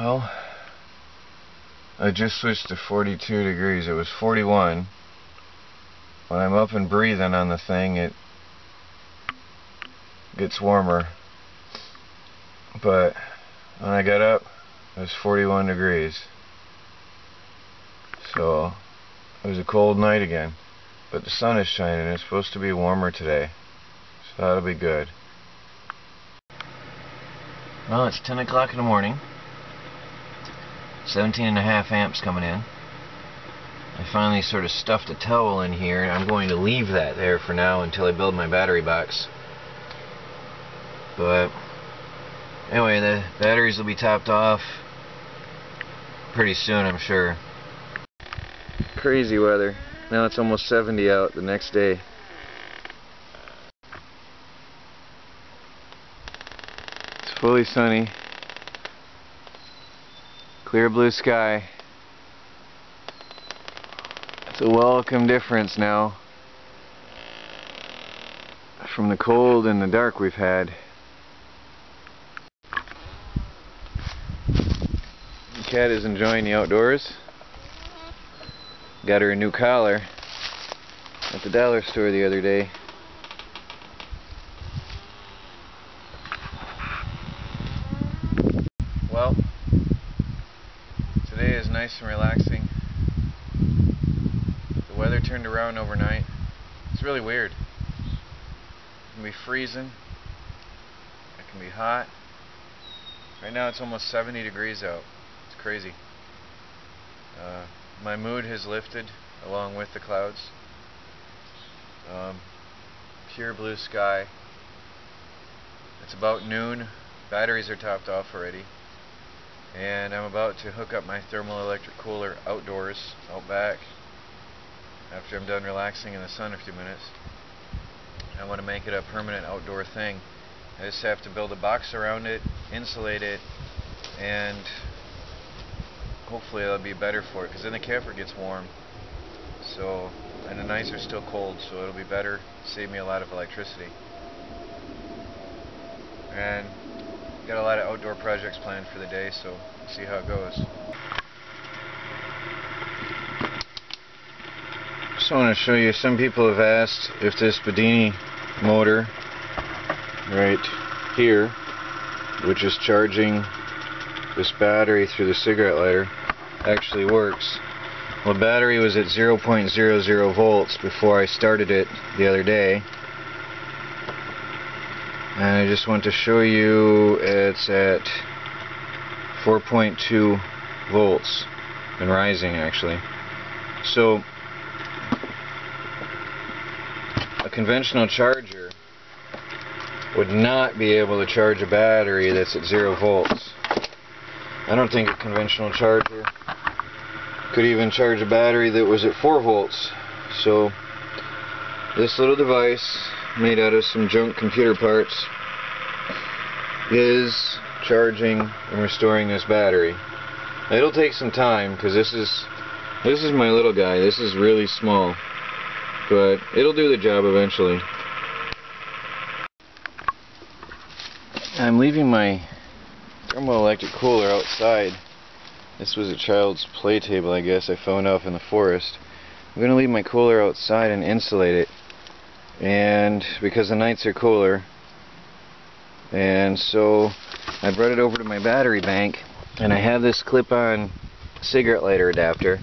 Well, I just switched to 42 degrees. It was 41. When I'm up and breathing on the thing, it gets warmer. But when I got up, it was 41 degrees. So it was a cold night again. But the sun is shining. It's supposed to be warmer today. So that'll be good. Well, it's 10 o'clock in the morning. 17.5 amps coming in. I finally sort of stuffed a towel in here, and I'm going to leave that there for now until I build my battery box. But anyway, the batteries will be topped off pretty soon, I'm sure. Crazy weather. Now it's almost 70 out the next day. It's fully sunny. Clear blue sky. It's a welcome difference now from the cold and the dark we've had. The cat is enjoying the outdoors. Got her a new collar at the dollar store the other day. Well, today is nice and relaxing. The weather turned around overnight. It's really weird. It can be freezing. It can be hot. Right now it's almost 70 degrees out. It's crazy. My mood has lifted along with the clouds. Pure blue sky. It's about noon. Batteries are topped off already. And I'm about to hook up my thermal electric cooler outdoors, out back, after I'm done relaxing in the sun a few minutes. I want to make it a permanent outdoor thing. I just have to build a box around it, insulate it, and hopefully it'll be better for it, because then the camper gets warm. So, and the nights are still cold, so it'll be better, save me a lot of electricity. And got a lot of outdoor projects planned for the day, so we'll see how it goes. Just want to show you, some people have asked if this Bedini motor right here, which is charging this battery through the cigarette lighter, actually works. Well, the battery was at 0.00 volts before I started it the other day. And I just want to show you it's at 4.2 volts and rising, actually. So a conventional charger would not be able to charge a battery that's at 0 volts. I don't think a conventional charger could even charge a battery that was at 4 volts. So this little device, made out of some junk computer parts, is charging and restoring this battery. It'll take some time, because this is my little guy. This is really small, but it'll do the job eventually. I'm leaving my thermoelectric cooler outside. This was a child's play table, I guess, I found off in the forest. I'm going to leave my cooler outside and insulate it, and because the nights are cooler, and so I brought it over to my battery bank, and I have this clip-on cigarette lighter adapter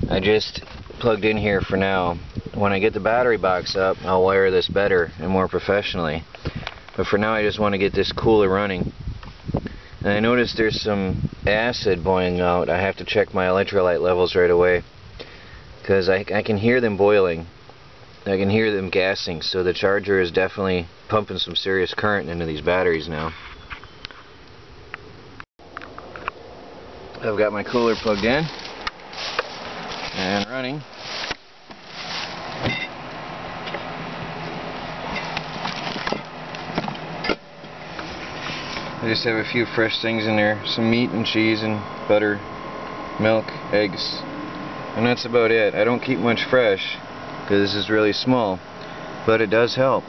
I just plugged in here for now. When I get the battery box up, I'll wire this better and more professionally, but for now I just want to get this cooler running. And I noticed there's some acid boiling out. I have to check my electrolyte levels right away, because I can hear them boiling. I can hear them gassing, so the charger is definitely pumping some serious current into these batteries now. I've got my cooler plugged in and running. I just have a few fresh things in there, some meat and cheese and butter, milk, eggs, and that's about it. I don't keep much fresh because this is really small, but it does help.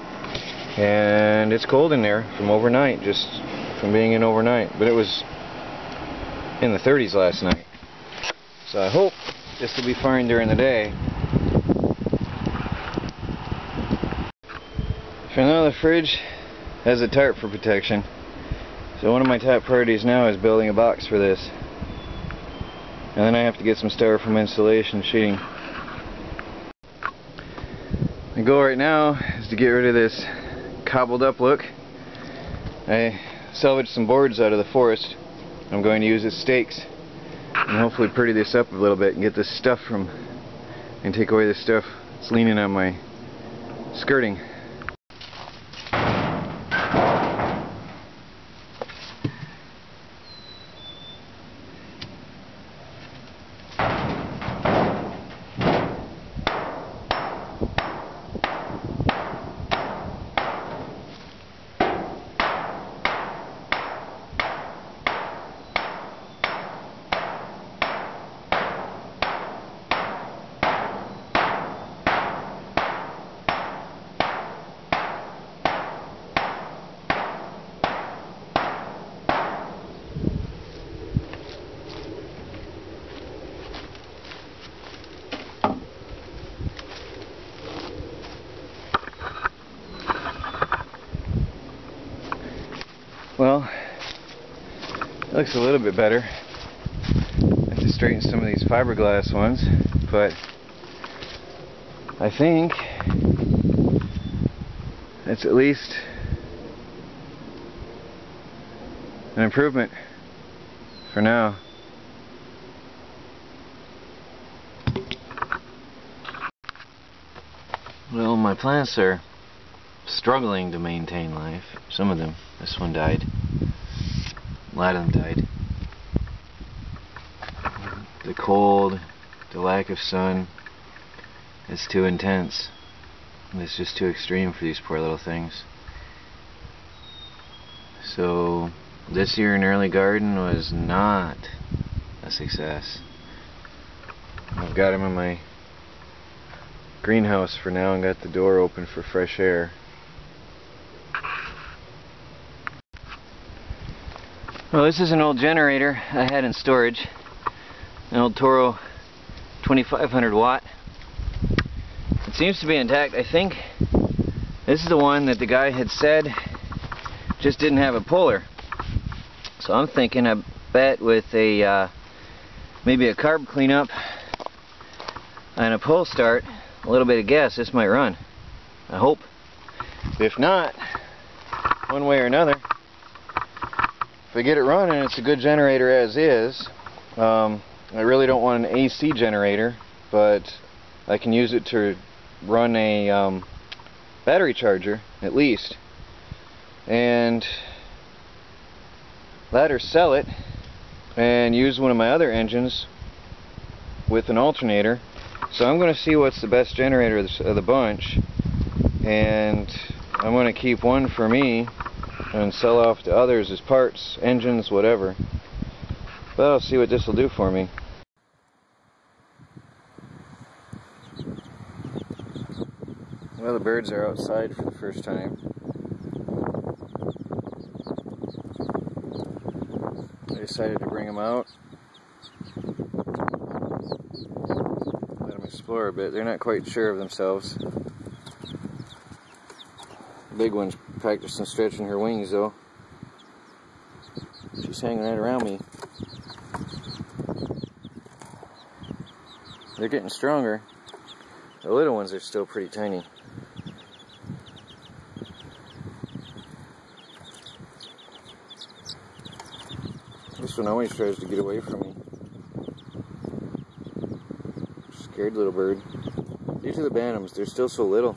And it's cold in there from overnight, just from being in overnight. But it was in the 30s last night. So I hope this will be fine during the day. For now, the fridge has a tarp for protection. So one of my top priorities now is building a box for this. And then I have to get some styrofoam insulation sheeting. My goal right now is to get rid of this cobbled up look. I salvaged some boards out of the forest. I'm going to use as stakes and hopefully pretty this up a little bit and get this stuff from, and take away the stuff that's leaning on my skirting. Well, it looks a little bit better. I have to straighten some of these fiberglass ones, but I think it's at least an improvement for now. Well, my plants are struggling to maintain life. Some of them. This one died. A lot of them died. The cold, the lack of sun, it's too intense. It's just too extreme for these poor little things. So this year in early garden was not a success. I've got them in my greenhouse for now and got the door open for fresh air. Well, this is an old generator I had in storage, an old Toro 2500 watt. It seems to be intact. I think this is the one that the guy had said just didn't have a puller. So I'm thinking, I bet with a maybe a carb cleanup and a pull start, a little bit of gas, this might run. I hope. If not, one way or another, if I get it running, it's a good generator as is. I really don't want an AC generator, but I can use it to run a battery charger at least, and that or sell it and use one of my other engines with an alternator. So I'm going to see what's the best generator of the bunch, and I'm going to keep one for me and sell off to others as parts, engines, whatever. But I'll see what this will do for me. Well, the birds are outside for the first time. I decided to bring them out. Let them explore a bit. They're not quite sure of themselves. The big one's practicing stretching her wings though. She's hanging right around me. They're getting stronger. The little ones are still pretty tiny. This one always tries to get away from me. Scared little bird. These are the bantams. They're still so little.